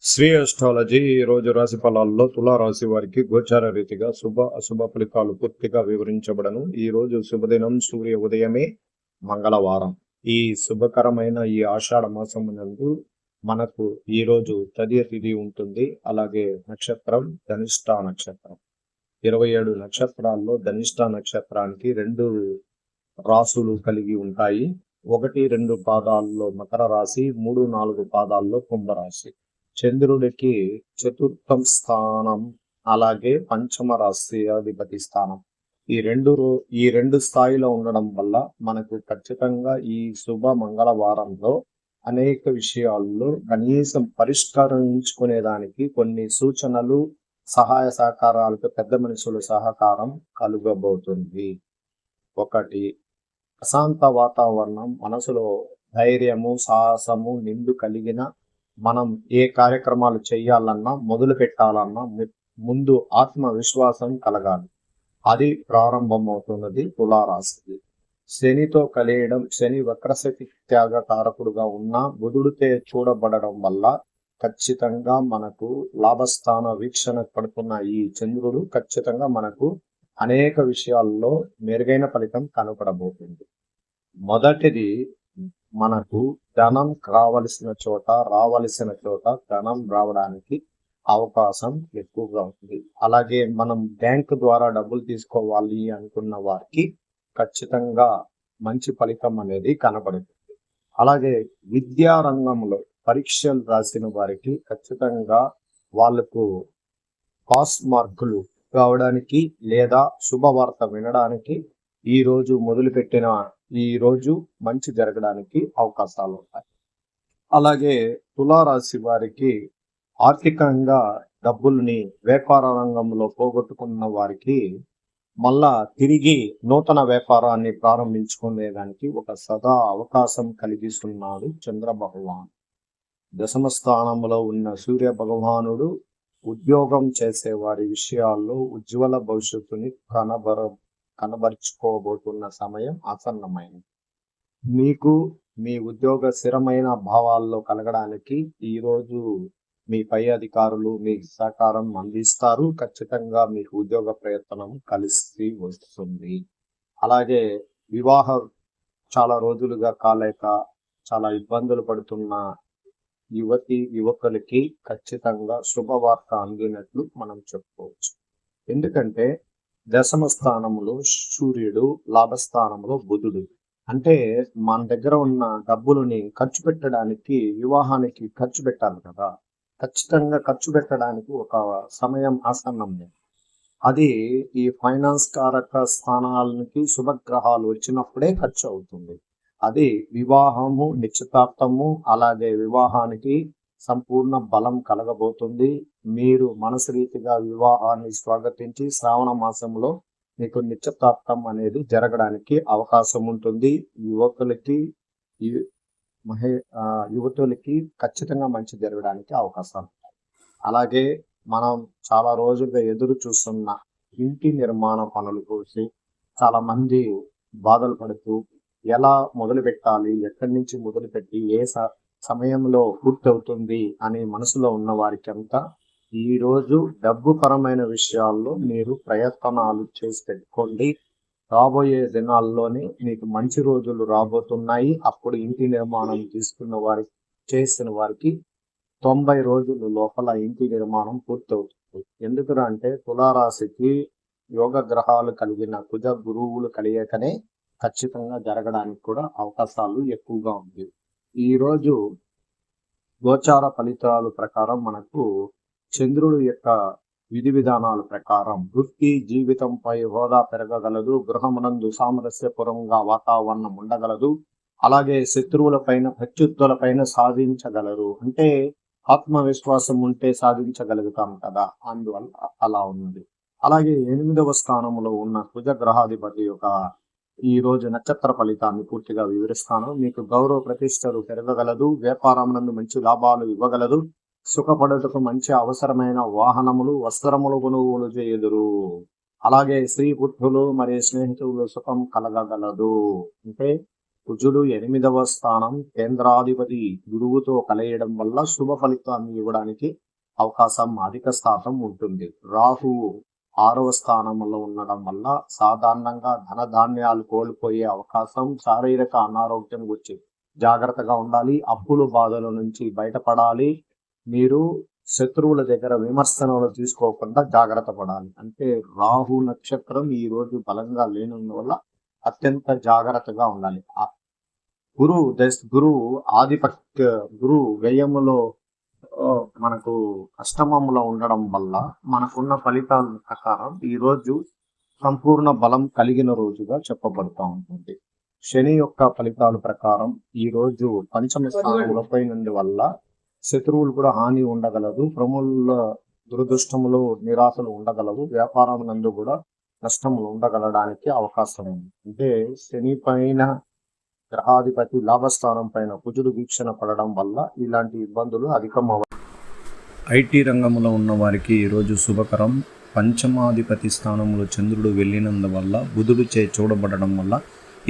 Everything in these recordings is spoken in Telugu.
శ్రీ అస్ట్రాలజీ ఈ రోజు రాశి ఫలాల్లో తులారాశి వారికి గోచార రీతిగా శుభ అశుభ ఫలితాలు పూర్తిగా వివరించబడను. ఈ రోజు శుభదినం, సూర్య ఉదయమే, మంగళవారం. ఈ శుభకరమైన ఈ ఆషాఢ మాసం నందు మనకు ఈ రోజు తదియ తిథి ఉంటుంది. అలాగే నక్షత్రం ధనిష్ట నక్షత్రం. 27 నక్షత్రాల్లో ధనిష్ట నక్షత్రానికి 2 రాసులు కలిగి ఉంటాయి. 1, 2 పాదాల్లో మకర రాశి, 3, 4 పాదాల్లో కుంభరాశి. చంద్రుడికి చతుర్థం స్థానం, అలాగే పంచమ రాశ్యాధిపతి స్థానం. ఈ రెండు స్థాయిలో ఉండడం వల్ల మనకు ఖచ్చితంగా ఈ శుభ మంగళవారంలో అనేక విషయాల్లో కనీసం పరిష్కరించుకునేదానికి కొన్ని సూచనలు, సహాయ సహకారాలకు పెద్ద మనుషుల సహకారం కలుగబోతుంది. 1, ప్రశాంత వాతావరణం, మనసులో ధైర్యము, సాహసము నిండు కలిగిన మనం ఏ కార్యక్రమాలు చేయాలన్నా, మొదలు పెట్టాలన్నా ముందు ఆత్మవిశ్వాసం కలగాలి. అది ప్రారంభమవుతున్నది తులారాశికి. శనితో కలియడం, శని వక్రశక్తి త్యాగ కారకుడుగా ఉన్న బుధుడితే చూడబడడం వల్ల ఖచ్చితంగా మనకు లాభస్థాన వీక్షణ పడుతున్న ఈ చంద్రుడు ఖచ్చితంగా మనకు అనేక విషయాల్లో మెరుగైన ఫలితం కనపడబోతుంది. మొదటిది, మనకు ధనం రావలసిన చోట ధనం రావడానికి అవకాశం ఎక్కువగా ఉంది. అలాగే మనం బ్యాంకు ద్వారా డబ్బులు తీసుకోవాలి అనుకున్న వారికి ఖచ్చితంగా మంచి ఫలితం అనేది కనబడుతుంది. అలాగే విద్యా రంగంలో పరీక్షలు రాసిన వారికి ఖచ్చితంగా వాళ్లకు పాస్ మార్కులు రావడానికి లేదా శుభవార్త వినడానికి ఈ రోజు మొదలుపెట్టిన ఈ రోజు మంచి జరగడానికి అవకాశాలు ఉంటాయి. అలాగే తులారాశి వారికి ఆర్థికంగా డబ్బుల్ని వ్యాపార రంగంలో పోగొట్టుకున్న వారికి మళ్ళా తిరిగి నూతన వ్యాపారాన్ని ప్రారంభించుకునేదానికి ఒక సదా అవకాశం కలిగిస్తున్నాడు చంద్ర భగవాన్. దశమ స్థానంలో ఉన్న సూర్య భగవానుడు ఉద్యోగం చేసే వారి విషయాల్లో ఉజ్వల భవిష్యత్తుని కనబరుచుకోబోతున్న సమయం ఆసన్నమైంది. మీకు మీ ఉద్యోగ స్థిరమైన భావాల్లో కలగడానికి ఈ రోజు మీ పై అధికారులు మీకు సహకారం అందిస్తారు. ఖచ్చితంగా మీకు ఉద్యోగ ప్రయత్నం కలిసి వస్తుంది. అలాగే వివాహం చాలా రోజులుగా కాలేక చాలా ఇబ్బందులు పడుతున్న యువకులకి ఖచ్చితంగా శుభవార్త అందినట్లు మనం చెప్పుకోవచ్చు. ఎందుకంటే దశమ స్థానంలో సూర్యుడు, లాభస్థానంలో బుధుడు. అంటే మన దగ్గర ఉన్న డబ్బులని ఖర్చు పెట్టడానికి, వివాహానికి ఖర్చు పెట్టాలి కదా. ఖచ్చితంగా ఖర్చు పెట్టడానికి ఒక సమయం ఆసన్నం. అది ఈ ఫైనాన్స్ కారక స్థానాలకి శుభగ్రహాలు వచ్చినప్పుడే ఖర్చు అవుతుంది. అది వివాహము, నిశ్చితార్థము, అలాగే వివాహానికి సంపూర్ణ బలం కలగబోతుంది. మీరు మనసు రీతిగా వివాహాన్ని స్వాగతించి శ్రావణ మాసంలో మీకు నిశ్చితార్థం అనేది జరగడానికి అవకాశం ఉంటుంది. యువతులకి ఖచ్చితంగా మంచి జరగడానికి అవకాశం. అలాగే మనం చాలా రోజులుగా ఎదురు చూస్తున్న ఇంటి నిర్మాణ పనుల గురించి చాలా మంది బాధలు పడుతూ ఎలా మొదలు పెట్టాలి, ఎక్కడి నుంచి మొదలుపెట్టి ఏ సమయంలో పూర్తవుతుంది అని మనసులో ఉన్న వారికి అంతా ఈ రోజు డబ్బు పరమైన విషయాల్లో మీరు ప్రయత్నాలు చేసి పెట్టుకోండి. రాబోయే దినాల్లోనే మీకు మంచి రోజులు రాబోతున్నాయి. అప్పుడు ఇంటి నిర్మాణం చేసిన వారికి 90 రోజుల లోపల ఇంటి నిర్మాణం పూర్తవుతుంది. ఎందుకంటే తులారాశికి యోగ గ్రహాలు కలిగిన కుజ గురువులు కలియకనే ఖచ్చితంగా జరగడానికి కూడా అవకాశాలు ఎక్కువగా ఉంది. ఈ రోజు గోచార ఫలితాల ప్రకారం మనకు చంద్రుడు యొక్క విధి విధానాల ప్రకారం వృత్తి జీవితంపై హోదా పెరగగలదు. గృహమునందు సామరస్యపురంగా వాతావరణం ఉండగలదు. అలాగే శత్రువులపైన, ప్రత్యుత్తులపైన సాధించగలరు. అంటే ఆత్మవిశ్వాసం ఉంటే సాధించగలుగుతాం కదా, అందువల్ల అలా ఉన్నది. అలాగే 8వ స్థానంలో ఉన్న కుజ గ్రహాధిపతి యొక్క ఈ రోజు నక్షత్ర ఫలితాన్ని పూర్తిగా వివరిస్తాను. మీకు గౌరవ ప్రతిష్టలు పెరగగలదు. వ్యాపారం నందు మంచి లాభాలు ఇవ్వగలదు. సుఖపడుటకు మంచి అవసరమైన వాహనములు, వస్త్రములు కొనుగోలు చేయుదురు. అలాగే స్త్రీ పుత్రులు మరియు స్నేహితులు సుఖం కలగగలదు. అంటే కుజుడు 8వ స్థానం కేంద్రాధిపతి గురువుతో కలయడం వల్ల శుభ ఫలితాన్ని ఇవ్వడానికి అవకాశం అధిక శాతం ఉంటుంది. రాహువు 6వ స్థానంలో ఉండడం వల్ల సాధారణంగా ధనధాన్యాలు కోల్పోయే అవకాశం, శారీరక అనారోగ్యం గురించి జాగ్రత్తగా ఉండాలి, అప్పుల బాధల నుంచి బయటపడాలి, మీరు శత్రువుల దగ్గర విమర్శనలు తీసుకోకుండా జాగ్రత్త పడాలి. అంటే రాహు నక్షత్రం ఈ రోజు బలంగా లేనందువల్ల అత్యంత జాగ్రత్తగా ఉండాలి. గురువు ఆధిపత్య గురువు వ్యయములో మనకు అష్టమంలో ఉండడం వల్ల మనకున్న ఫలితాల ప్రకారం ఈ రోజు సంపూర్ణ బలం కలిగిన రోజుగా చెప్పబడుతూ ఉంటుంది. శని యొక్క ఫలితాల ప్రకారం ఈ రోజు పంచమ స్థానంలో నుండి వల్ల శత్రువులు కూడా హాని ఉండగలదు, ప్రముల దురదృష్టములు నిరాశలు ఉండగలవు, వ్యాపారం నందు కూడా నష్టములు ఉండగలడానికి అవకాశం ఉంది. అంటే శని పైన గ్రహాధిపతి లాభస్థానం పైన కుజుడు వీక్షణ పడడం వల్ల ఇలాంటి ఇబ్బందులు అధికమవ. ఐటీ రంగంలో ఉన్న వారికి ఈరోజు శుభకరం. పంచమాధిపతి స్థానంలో చంద్రుడు వెళ్ళినందువల్ల బుధుడు చూడబడడం వల్ల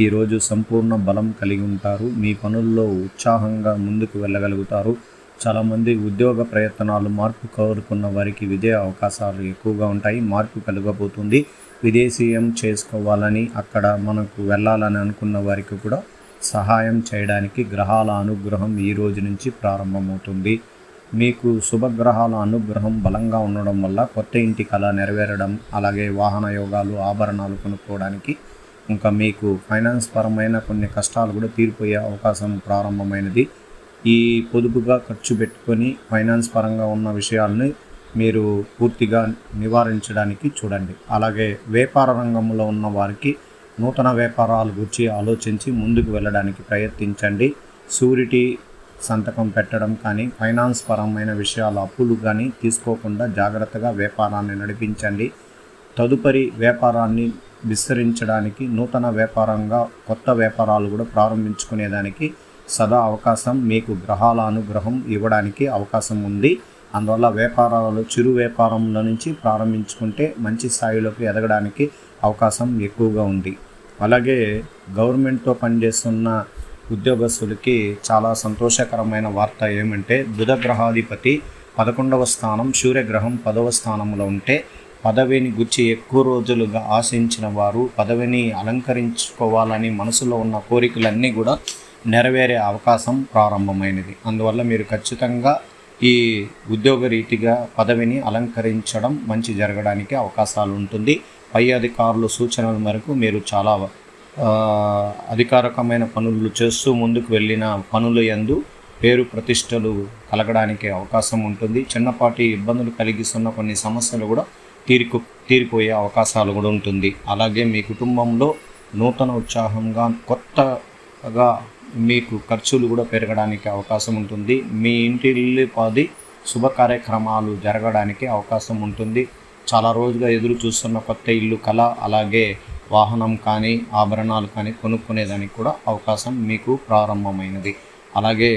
ఈరోజు సంపూర్ణ బలం కలిగి ఉంటారు. మీ పనుల్లో ఉత్సాహంగా ముందుకు వెళ్ళగలుగుతారు. చాలామంది ఉద్యోగ ప్రయత్నాలు మార్పు కోరుకున్న వారికి విజయ అవకాశాలు ఎక్కువగా ఉంటాయి. మార్పు కలగబోతుంది. విదేశీయం చేసుకోవాలని, అక్కడ మనకు వెళ్ళాలని అనుకున్న వారికి కూడా సహాయం చేయడానికి గ్రహాల అనుగ్రహం ఈ రోజు నుంచి ప్రారంభమవుతుంది. మీకు శుభగ్రహాల అనుగ్రహం బలంగా ఉండడం వల్ల కొత్త ఇంటి కళ నెరవేరడం, అలాగే వాహన యోగాలు, ఆభరణాలు కొనుక్కోవడానికి, ఇంకా మీకు ఫైనాన్స్ పరమైన కొన్ని కష్టాలు కూడా తీరిపోయే అవకాశం ప్రారంభమైనది. ఈ పొదుపుగా ఖర్చు పెట్టుకొని ఫైనాన్స్ పరంగా ఉన్న విషయాలని మీరు పూర్తిగా నివారించడానికి చూడండి. అలాగే వ్యాపార రంగంలో ఉన్న వారికి నూతన వ్యాపారాల గురించి ఆలోచించి ముందుకు వెళ్ళడానికి ప్రయత్నించండి. షూరిటీ సంతకం పెట్టడం కానీ, ఫైనాన్స్ పరమైన విషయాల అప్పులు కానీ తీసుకోకుండా జాగ్రత్తగా వ్యాపారాన్ని నడిపించండి. తదుపరి వ్యాపారాన్ని విస్తరించడానికి, నూతన వ్యాపారంగా కొత్త వ్యాపారాలు కూడా ప్రారంభించుకునేదానికి సదా అవకాశం మీకు గ్రహాల అనుగ్రహం ఇవ్వడానికి అవకాశం ఉంది. అందువల్ల వ్యాపారాలు చిరు వ్యాపారంలో నుంచి ప్రారంభించుకుంటే మంచి స్థాయిలోకి ఎదగడానికి అవకాశం ఎక్కువగా ఉంది. అలాగే గవర్నమెంట్తో పనిచేస్తున్న ఉద్యోగస్తులకి చాలా సంతోషకరమైన వార్త ఏమంటే, బుధ గ్రహాధిపతి 11వ స్థానం, సూర్యగ్రహం 10వ స్థానంలో ఉంటే పదవిని గురించి ఎక్కువ రోజులుగా ఆశించిన వారు పదవిని అలంకరించుకోవాలని మనసులో ఉన్న కోరికలన్నీ కూడా నెరవేరే అవకాశం ప్రారంభమైనది. అందువల్ల మీరు ఖచ్చితంగా ఈ ఉద్యోగ రీతిగా పదవిని అలంకరించడం మంచి జరగడానికి అవకాశాలు ఉంటుంది. పై అధికారుల సూచనల మేరకు మీరు చాలా అధికారికమైన పనులు చేస్తూ ముందుకు వెళ్ళిన పనుల యందు పేరు ప్రతిష్టలు కలగడానికి అవకాశం ఉంటుంది. చిన్నపాటి ఇబ్బందులు కలిగిస్తున్న కొన్ని సమస్యలు కూడా తీరిపోయే అవకాశాలు కూడా ఉంటుంది. అలాగే మీ కుటుంబంలో నూతన ఉత్సాహంగా కొత్తగా మీకు ఖర్చులు కూడా పెరగడానికి అవకాశం ఉంటుంది. మీ ఇంటిల్లిపాది శుభ కార్యక్రమాలు జరగడానికి అవకాశం ఉంటుంది. చాలా రోజుగా ఎదురు చూస్తున్న కొత్త ఇల్లు కళ, అలాగే వాహనం కానీ ఆభరణాలు కానీ కొనుక్కునేదానికి కూడా అవకాశం మీకు ప్రారంభమైనది. అలాగే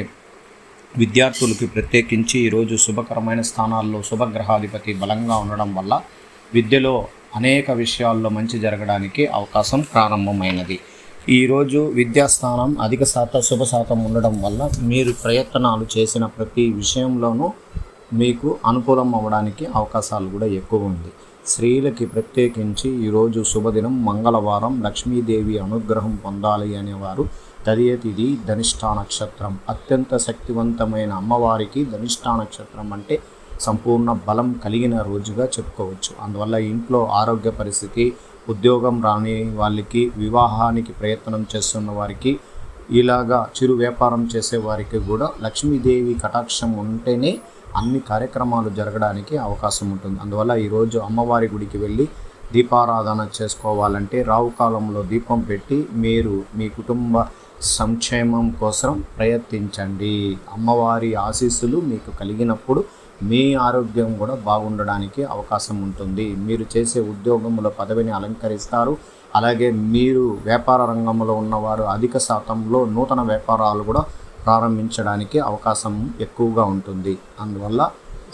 విద్యార్థులకి ప్రత్యేకించి ఈరోజు శుభకరమైన స్థానాల్లో శుభగ్రహాధిపతి బలంగా ఉండడం వల్ల విద్యలో అనేక విషయాల్లో మంచి జరగడానికి అవకాశం ప్రారంభమైనది. ఈరోజు విద్యాస్థానం అధిక శుభ శాతం ఉండడం వల్ల మీరు ప్రయత్నాలు చేసిన ప్రతి విషయంలోనూ మీకు అనుకూలం అవ్వడానికి అవకాశాలు కూడా ఎక్కువ ఉంది. స్త్రీలకి ప్రత్యేకించి ఈరోజు శుభదినం, మంగళవారం, లక్ష్మీదేవి అనుగ్రహం పొందాలి అనేవారు తదియ తిథి ధనిష్టా నక్షత్రం. అత్యంత శక్తివంతమైన అమ్మవారికి ధనిష్టా నక్షత్రం అంటే సంపూర్ణ బలం కలిగిన రోజుగా చెప్పుకోవచ్చు. అందువల్ల ఇంట్లో ఆరోగ్య పరిస్థితి, ఉద్యోగం రాని వాళ్ళకి, వివాహానికి ప్రయత్నం చేస్తున్న వారికి, ఇలాగా చిరు వ్యాపారం చేసే వారికి కూడా లక్ష్మీదేవి కటాక్షం ఉంటేనే అన్ని కార్యక్రమాలు జరగడానికి అవకాశం ఉంటుంది. అందువల్ల ఈరోజు అమ్మవారి గుడికి వెళ్ళి దీపారాధన చేసుకోవాలంటే రావు కాలంలో దీపం పెట్టి మీరు మీ కుటుంబ సంక్షేమం కోసం ప్రయత్నించండి. అమ్మవారి ఆశీస్సులు మీకు కలిగినప్పుడు మీ ఆరోగ్యం కూడా బాగుండడానికి అవకాశం ఉంటుంది. మీరు చేసే ఉద్యోగంలో పదవిని అలంకరిస్తారు. అలాగే మీరు వ్యాపార రంగంలో ఉన్నవారు అధిక శాతంలో నూతన వ్యాపారాలు కూడా ప్రారంభించడానికి అవకాశం ఎక్కువగా ఉంటుంది. అందువల్ల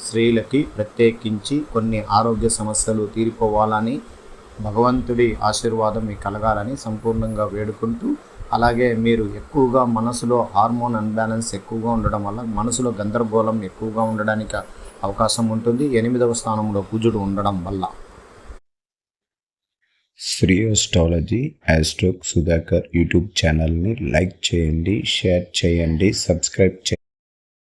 స్త్రీలకి ప్రత్యేకించి కొన్ని ఆరోగ్య సమస్యలు తీరిపోవాలని, భగవంతుడి ఆశీర్వాదం మీకు కలగాలని సంపూర్ణంగా వేడుకుంటూ అలాగే మీరు ఎక్కువగా మనసులో హార్మోన్ అన్బ్యాలెన్స్ ఎక్కువగా ఉండడం వల్ల మనసులో గందరగోళం ఎక్కువగా ఉండడానికి అవకాశం ఉంటుంది. 8వ స్థానంలో కుజుడు ఉండడం వల్ల. శ్రీ అస్ట్రాలజీ ఆస్ట్రోక్ సుధాకర్ యూట్యూబ్ ఛానల్ని లైక్ చేయండి, షేర్ చేయండి, సబ్స్క్రైబ్ చేయండి.